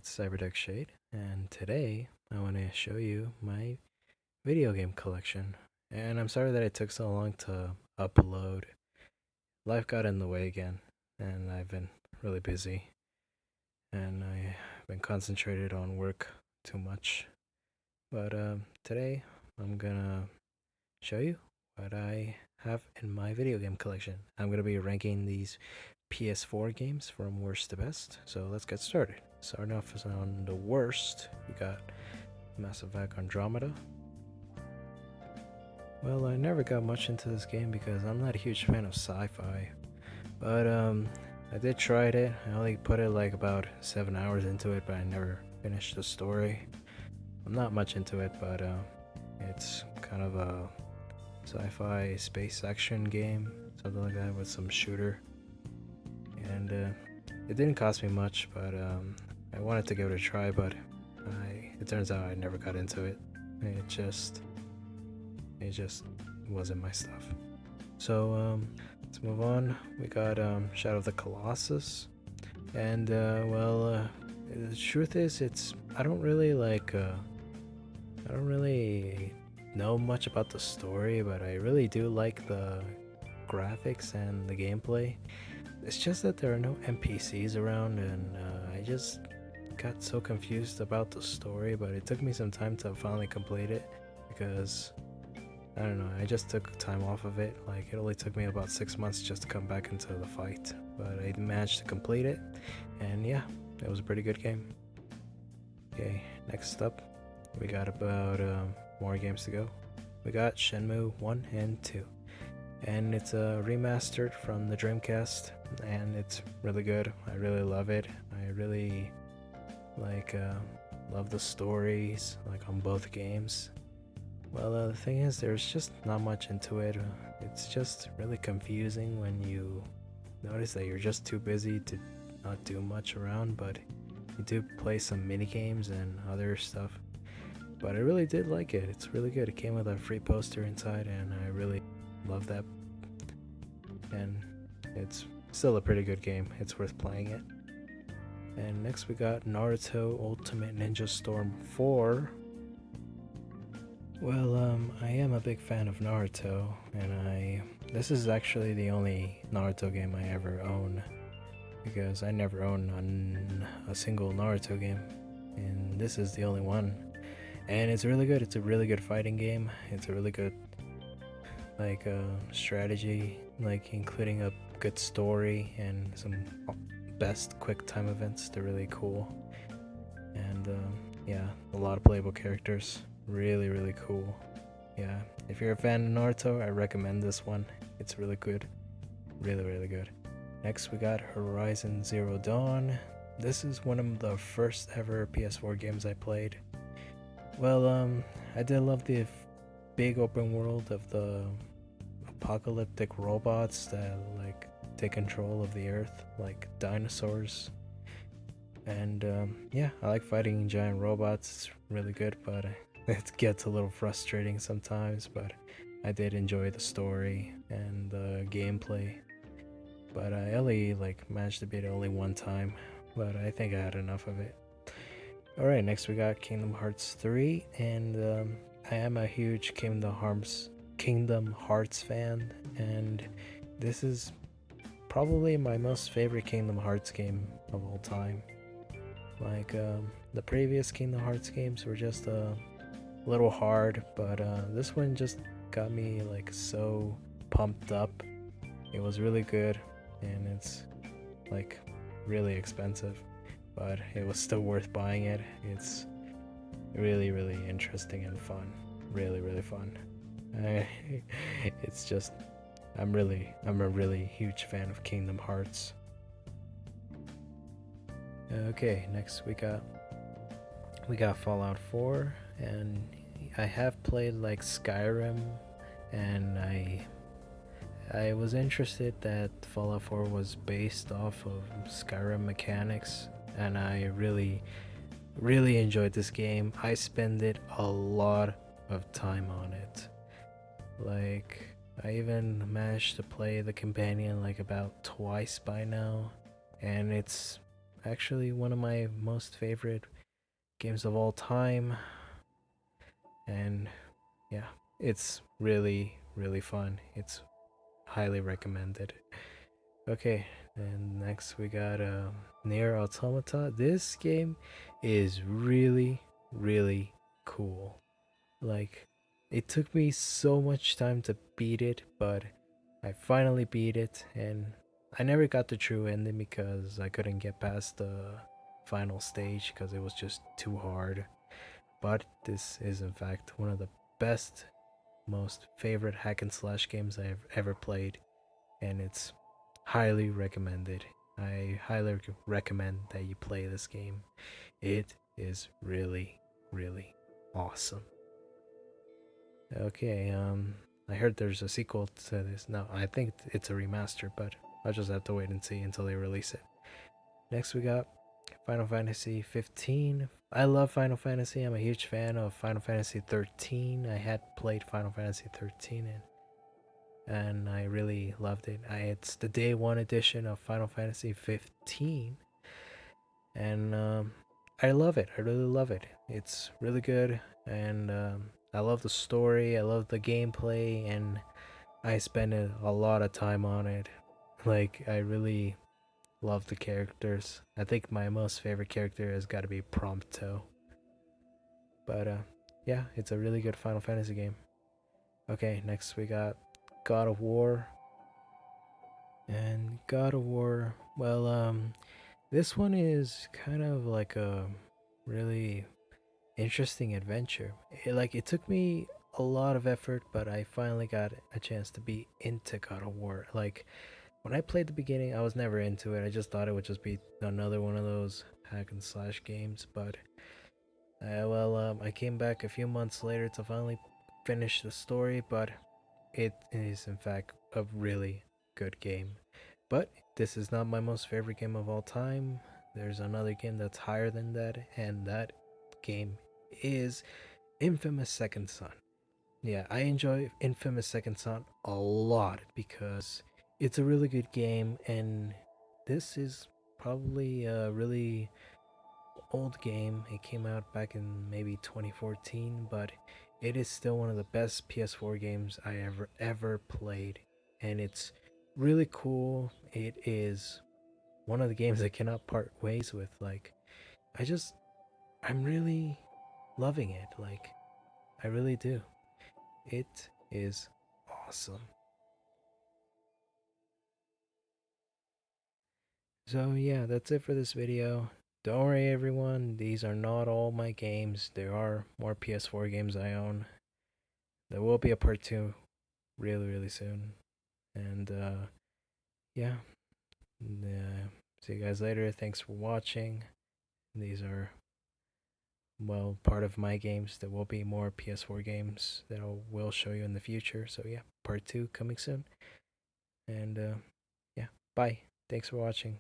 it's Cyberduck Shade, and today I want to show you my video game collection. And I'm sorry that it took so long to upload. Life got in the way again, and I've been really busy, and I've been concentrated on work too much. But today I'm gonna show you what I have in my video game collection. I'm gonna be ranking these PS4 games from worst to best. So let's get started. Starting off on the worst, we got Mass Effect Andromeda. Well, I never got much into this game because I'm not a huge fan of sci-fi, but I did try it. I only put it like about 7 hours into it, but I never finished the story. I'm not much into it, but it's kind of a sci-fi space action game, something like that, with some shooter. And it didn't cost me much, but I wanted to give it a try, but it turns out I never got into it. It just wasn't my stuff. So let's move on. We got Shadow of the Colossus, and the truth is, I don't really know much about the story, but I really do like the graphics and the gameplay. It's just that there are no NPCs around, and I just got so confused about the story, but it took me some time to finally complete it because I don't know, I just took time off of it. Like, it only took me about 6 months just to come back into the fight, but I managed to complete it, and yeah, it was a pretty good game. Okay, next up, we got about more games to go. We got Shenmue 1 and 2, and it's remastered from the Dreamcast, and it's really good. I really love it. I really like love the stories like on both games. Well, the thing is, there's just not much into it. It's just really confusing when you notice that you're just too busy to not do much around, but you do play some mini games and other stuff. But I really did like it. It's really good. It came with a free poster inside, and I really love that. And it's still a pretty good game. It's worth playing it. And next we got Naruto Ultimate Ninja Storm 4. Well, I am a big fan of Naruto, and this is actually the only Naruto game I ever own, because I never own a single Naruto game, and this is the only one. And it's really good. It's a really good fighting game. It's a really good strategy, like including a good story and some best quick time events. They're really cool, and yeah, a lot of playable characters. Really cool. Yeah, if you're a fan of Naruto, I recommend this one. It's really good. Really good. Next we got Horizon Zero Dawn. This is one of the first ever PS4 games I played. Well, I did love the big open world of the apocalyptic robots that like take control of the earth, like dinosaurs. And yeah, I like fighting giant robots. It's really good, but it gets a little frustrating sometimes. But I did enjoy the story and the gameplay. But I only managed to beat it only one time. But I think I had enough of it. Alright, next we got Kingdom Hearts 3, and I am a huge Kingdom Hearts fan, and this is probably my most favorite Kingdom Hearts game of all time. The previous Kingdom Hearts games were just a little hard, but this one just got me so pumped up. It was really good, and it's really expensive, but it was still worth buying it. It's really interesting and fun. Really fun. It's just I'm a really huge fan of Kingdom Hearts. Okay, next we got Fallout 4, and I have played Skyrim, and I was interested that Fallout 4 was based off of Skyrim mechanics, and I really enjoyed this game. I spend it a lot of time on it. I even managed to play the companion about twice by now, and actually one of my most favorite games of all time, and yeah, it's really really fun. It's highly recommended. Okay, and next we got Nier Automata. This game is really really cool. Like, it took me so much time to beat it, but I finally beat it, and I never got the true ending because I couldn't get past the final stage because it was just too hard. But this is, in fact, one of the best, most favorite hack and slash games I've ever played, and it's highly recommended. I highly recommend that you play this game. It is really, really awesome. Okay, I heard there's a sequel to this. No, I think it's a remaster, but I'll just have to wait and see until they release it. Next, we got Final Fantasy 15. I love Final Fantasy. I'm a huge fan of Final Fantasy 13. I had played Final Fantasy 13 and I really loved it. It's the day one edition of Final Fantasy 15, and I love it. I really love it. It's really good, and I love the story. I love the gameplay, and I spend a lot of time on it. Like, I really love the characters. I think my most favorite character has got to be Prompto. But yeah, it's a really good Final Fantasy game. Okay, next we got God of War. And God of War, well, this one is kind of like a really interesting adventure. It took me a lot of effort, but I finally got a chance to be into God of War. Like, when I played the beginning, I was never into it. I just thought it would just be another one of those hack and slash games. But I came back a few months later to finally finish the story. But it is in fact a really good game. But this is not my most favorite game of all time. There's another game that's higher than that, and that game is Infamous Second Son. Yeah, I enjoy Infamous Second Son a lot because it's a really good game, and this is probably a really old game. It came out back in maybe 2014, but it is still one of the best PS4 games I ever played, and it's really cool. It is one of the games I cannot part ways with. Like, I just I'm really loving it. Like, I really do. It is awesome. So yeah, that's it for this video. Don't worry everyone, these are not all my games. There are more PS4 games I own. There will be a part 2 really really soon. And yeah, see you guys later. Thanks for watching. These are, well, part of my games. There will be more PS4 games that I will show you in the future. So yeah, part 2 coming soon. And yeah, bye. Thanks for watching.